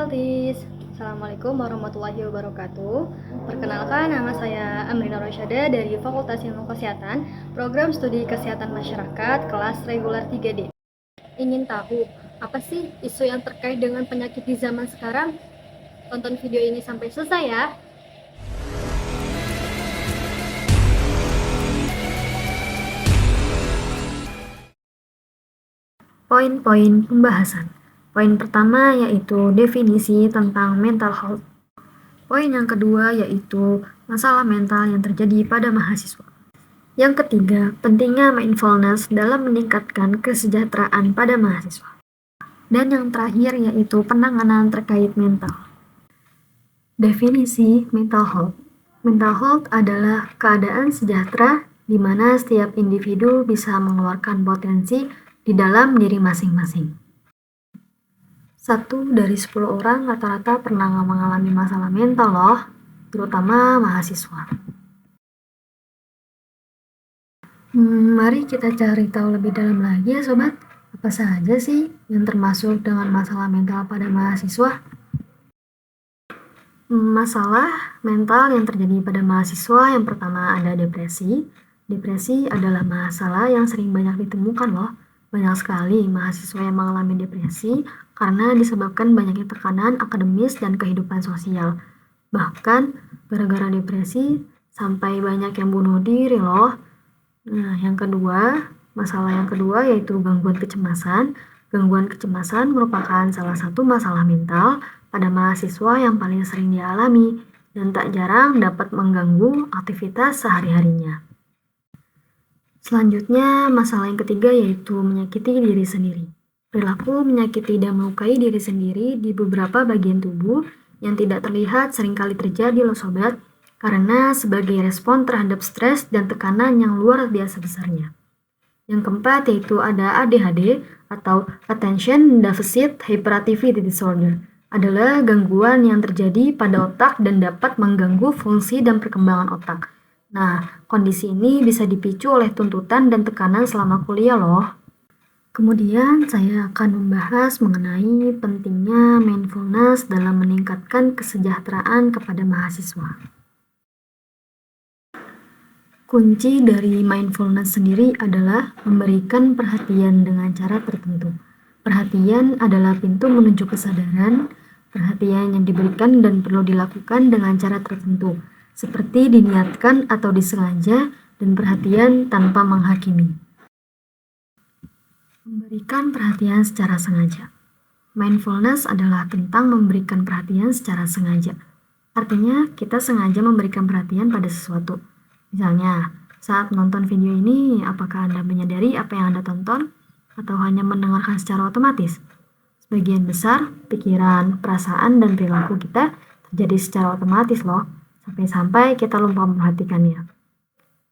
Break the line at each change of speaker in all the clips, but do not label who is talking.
Healthies. Assalamualaikum warahmatullahi wabarakatuh. Perkenalkan, nama saya Amrina Rosyada dari Fakultas Ilmu Kesehatan, Program Studi Kesehatan Masyarakat, kelas reguler 3D. Ingin tahu, apa sih isu yang terkait dengan penyakit di zaman sekarang? Tonton video ini sampai selesai ya. Poin-poin pembahasan. Poin pertama yaitu definisi tentang mental health. Poin yang kedua yaitu masalah mental yang terjadi pada mahasiswa. Yang ketiga, pentingnya mindfulness dalam meningkatkan kesejahteraan pada mahasiswa. Dan yang terakhir yaitu penanganan terkait mental. Definisi mental health. Mental health adalah keadaan sejahtera di mana setiap individu bisa mengeluarkan potensi di dalam diri masing-masing. 1 dari 10 orang rata-rata pernah mengalami masalah mental loh, terutama mahasiswa. Mari kita cari tahu lebih dalam lagi ya sobat, apa saja sih yang termasuk dengan masalah mental pada mahasiswa? Masalah mental yang terjadi pada mahasiswa yang pertama ada depresi. Depresi adalah masalah yang sering banyak ditemukan loh. Banyak sekali mahasiswa yang mengalami depresi karena disebabkan banyaknya tekanan akademis dan kehidupan sosial. Bahkan gara-gara depresi sampai banyak yang bunuh diri loh. Nah, masalah yang kedua yaitu gangguan kecemasan. Gangguan kecemasan merupakan salah satu masalah mental pada mahasiswa yang paling sering dialami dan tak jarang dapat mengganggu aktivitas sehari-harinya. Selanjutnya, masalah yang ketiga yaitu menyakiti diri sendiri. Perilaku menyakiti dan melukai diri sendiri di beberapa bagian tubuh yang tidak terlihat seringkali terjadi loh sobat, karena sebagai respon terhadap stres dan tekanan yang luar biasa besarnya. Yang keempat yaitu ada ADHD atau Attention Deficit Hyperactivity Disorder. Adalah gangguan yang terjadi pada otak dan dapat mengganggu fungsi dan perkembangan otak. Nah, kondisi ini bisa dipicu oleh tuntutan dan tekanan selama kuliah loh. Kemudian saya akan membahas mengenai pentingnya mindfulness dalam meningkatkan kesejahteraan kepada mahasiswa. Kunci dari mindfulness sendiri adalah memberikan perhatian dengan cara tertentu. Perhatian adalah pintu menuju kesadaran. Perhatian yang diberikan dan perlu dilakukan dengan cara tertentu, seperti diniatkan atau disengaja, dan perhatian tanpa menghakimi. Memberikan perhatian secara sengaja. Mindfulness adalah tentang memberikan perhatian secara sengaja. Artinya, kita sengaja memberikan perhatian pada sesuatu. Misalnya, saat menonton video ini, apakah Anda menyadari apa yang Anda tonton? Atau hanya mendengarkan secara otomatis? Sebagian besar, pikiran, perasaan, dan perilaku kita terjadi secara otomatis loh, sampai-sampai kita lupa memperhatikannya.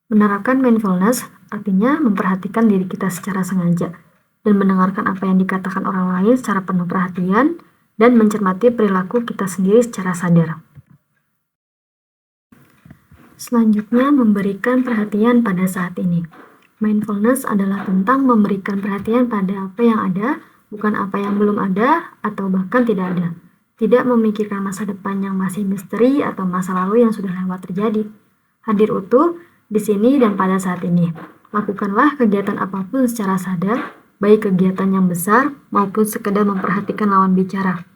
Menerapkan mindfulness artinya memperhatikan diri kita secara sengaja dan mendengarkan apa yang dikatakan orang lain secara penuh perhatian dan mencermati perilaku kita sendiri secara sadar. Selanjutnya, memberikan perhatian pada saat ini. Mindfulness adalah tentang memberikan perhatian pada apa yang ada, bukan apa yang belum ada atau bahkan tidak ada. Tidak memikirkan masa depan yang masih misteri atau masa lalu yang sudah lewat terjadi. Hadir utuh di sini dan pada saat ini. Lakukanlah kegiatan apapun secara sadar, baik kegiatan yang besar maupun sekedar memperhatikan lawan bicara.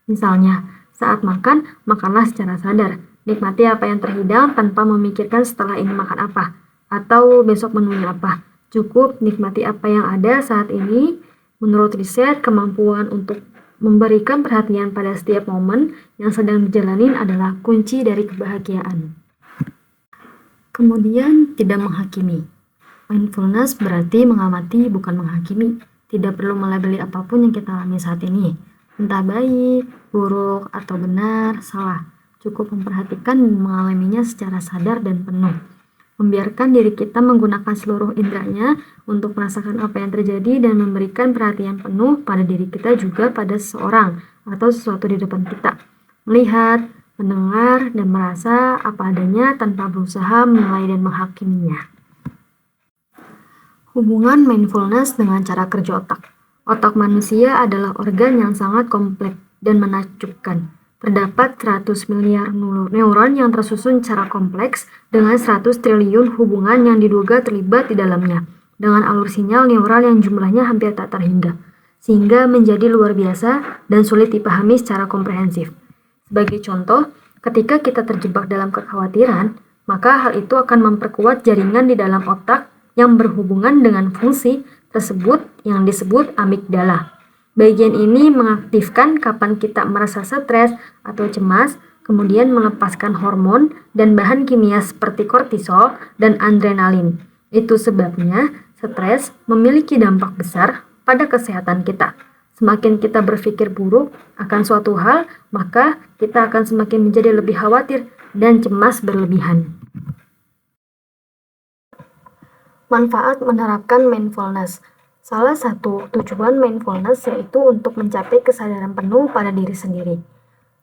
Misalnya, saat makan, makanlah secara sadar. Nikmati apa yang terhidang tanpa memikirkan setelah ini makan apa, atau besok menunya apa. Cukup nikmati apa yang ada saat ini. Menurut riset, kemampuan untuk memberikan perhatian pada setiap momen yang sedang dijalani adalah kunci dari kebahagiaan. Kemudian, tidak menghakimi. Mindfulness berarti mengamati, bukan menghakimi. Tidak perlu melabeli apapun yang kita alami saat ini. Entah baik, buruk, atau benar, salah. Cukup memperhatikan dan mengalaminya secara sadar dan penuh. Membiarkan diri kita menggunakan seluruh inderanya untuk merasakan apa yang terjadi dan memberikan perhatian penuh pada diri kita juga pada seseorang atau sesuatu di depan kita. Melihat, mendengar, dan merasa apa adanya tanpa berusaha menilai dan menghakiminya. Hubungan mindfulness dengan cara kerja otak. Otak manusia adalah organ yang sangat kompleks dan menakjubkan. Terdapat 100 miliar neuron yang tersusun secara kompleks dengan 100 triliun hubungan yang diduga terlibat di dalamnya, dengan alur sinyal neural yang jumlahnya hampir tak terhingga, sehingga menjadi luar biasa dan sulit dipahami secara komprehensif. Sebagai contoh, ketika kita terjebak dalam kekhawatiran, maka hal itu akan memperkuat jaringan di dalam otak yang berhubungan dengan fungsi tersebut yang disebut amigdala. Bagian ini mengaktifkan kapan kita merasa stres atau cemas, kemudian melepaskan hormon dan bahan kimia seperti kortisol dan adrenalin. Itu sebabnya stres memiliki dampak besar pada kesehatan kita. Semakin kita berpikir buruk akan suatu hal, maka kita akan semakin menjadi lebih khawatir dan cemas berlebihan. Manfaat menerapkan mindfulness. Salah satu tujuan mindfulness yaitu untuk mencapai kesadaran penuh pada diri sendiri.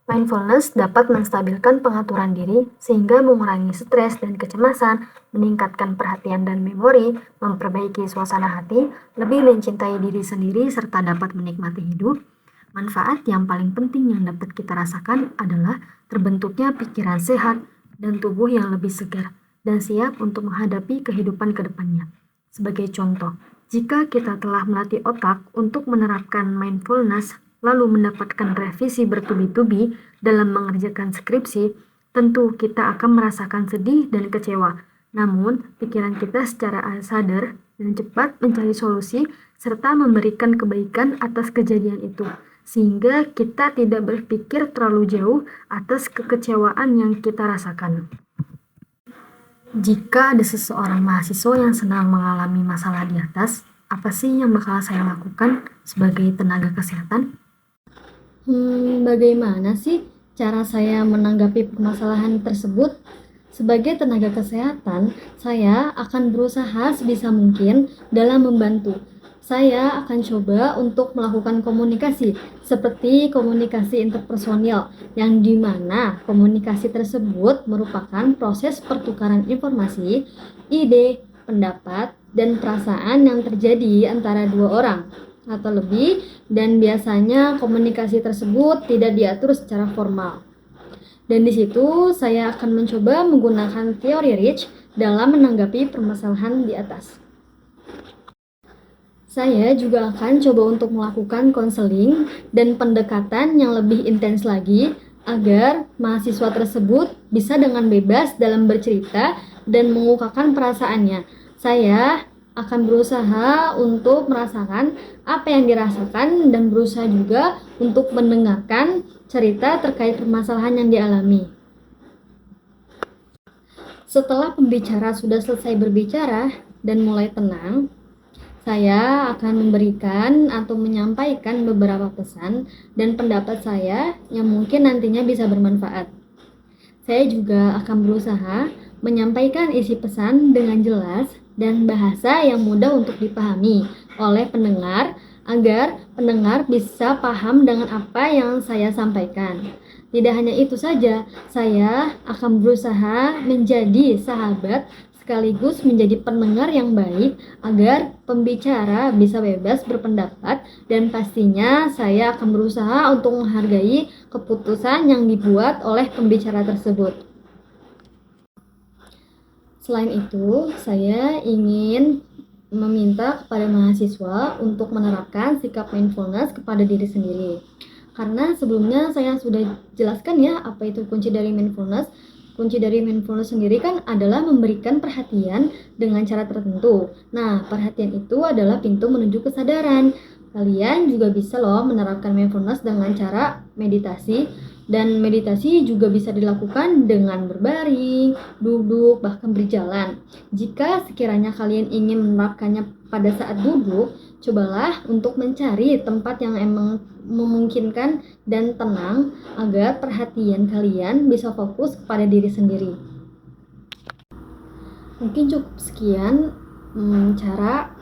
Mindfulness dapat menstabilkan pengaturan diri sehingga mengurangi stres dan kecemasan, meningkatkan perhatian dan memori, memperbaiki suasana hati, lebih mencintai diri sendiri, serta dapat menikmati hidup. Manfaat yang paling penting yang dapat kita rasakan adalah terbentuknya pikiran sehat dan tubuh yang lebih segar dan siap untuk menghadapi kehidupan ke depannya. Sebagai contoh, jika kita telah melatih otak untuk menerapkan mindfulness, lalu mendapatkan revisi bertubi-tubi dalam mengerjakan skripsi, tentu kita akan merasakan sedih dan kecewa. Namun, pikiran kita secara sadar dan cepat mencari solusi serta memberikan kebaikan atas kejadian itu, sehingga kita tidak berpikir terlalu jauh atas kekecewaan yang kita rasakan. Jika ada seseorang mahasiswa yang sedang mengalami masalah di atas, apa sih yang bakal saya lakukan sebagai tenaga kesehatan?
Bagaimana sih cara saya menanggapi permasalahan tersebut? Sebagai tenaga kesehatan, saya akan berusaha sebisa mungkin dalam membantu. Saya akan coba untuk melakukan komunikasi, seperti komunikasi interpersonal, yang dimana komunikasi tersebut merupakan proses pertukaran informasi, ide, pendapat, dan perasaan yang terjadi antara dua orang atau lebih, dan biasanya komunikasi tersebut tidak diatur secara formal. Dan di situ saya akan mencoba menggunakan teori Rich dalam menanggapi permasalahan di atas. Saya juga akan coba untuk melakukan konseling dan pendekatan yang lebih intens lagi agar mahasiswa tersebut bisa dengan bebas dalam bercerita dan mengungkapkan perasaannya. Saya akan berusaha untuk merasakan apa yang dirasakan dan berusaha juga untuk mendengarkan cerita terkait permasalahan yang dialami. Setelah pembicara sudah selesai berbicara dan mulai tenang, saya akan memberikan atau menyampaikan beberapa pesan dan pendapat saya yang mungkin nantinya bisa bermanfaat. Saya juga akan berusaha menyampaikan isi pesan dengan jelas dan bahasa yang mudah untuk dipahami oleh pendengar agar pendengar bisa paham dengan apa yang saya sampaikan. Tidak hanya itu saja, saya akan berusaha menjadi sahabat sekaligus menjadi pendengar yang baik agar pembicara bisa bebas berpendapat, dan pastinya saya akan berusaha untuk menghargai keputusan yang dibuat oleh pembicara tersebut. Selain itu, saya ingin meminta kepada mahasiswa untuk menerapkan sikap mindfulness kepada diri sendiri. Karena sebelumnya saya sudah jelaskan ya apa itu kunci dari mindfulness. Kunci dari mindfulness sendiri kan adalah memberikan perhatian dengan cara tertentu. Nah, perhatian itu adalah pintu menuju kesadaran. Kalian juga bisa loh menerapkan mindfulness dengan cara meditasi. Dan meditasi juga bisa dilakukan dengan berbaring, duduk, bahkan berjalan. Jika sekiranya kalian ingin menerapkannya pada saat duduk, cobalah untuk mencari tempat yang emang memungkinkan dan tenang agar perhatian kalian bisa fokus kepada diri sendiri. Mungkin cukup sekian cara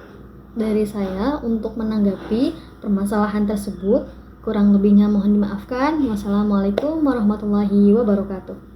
dari saya untuk menanggapi permasalahan tersebut. Kurang lebihnya mohon dimaafkan. Wassalamualaikum warahmatullahi wabarakatuh.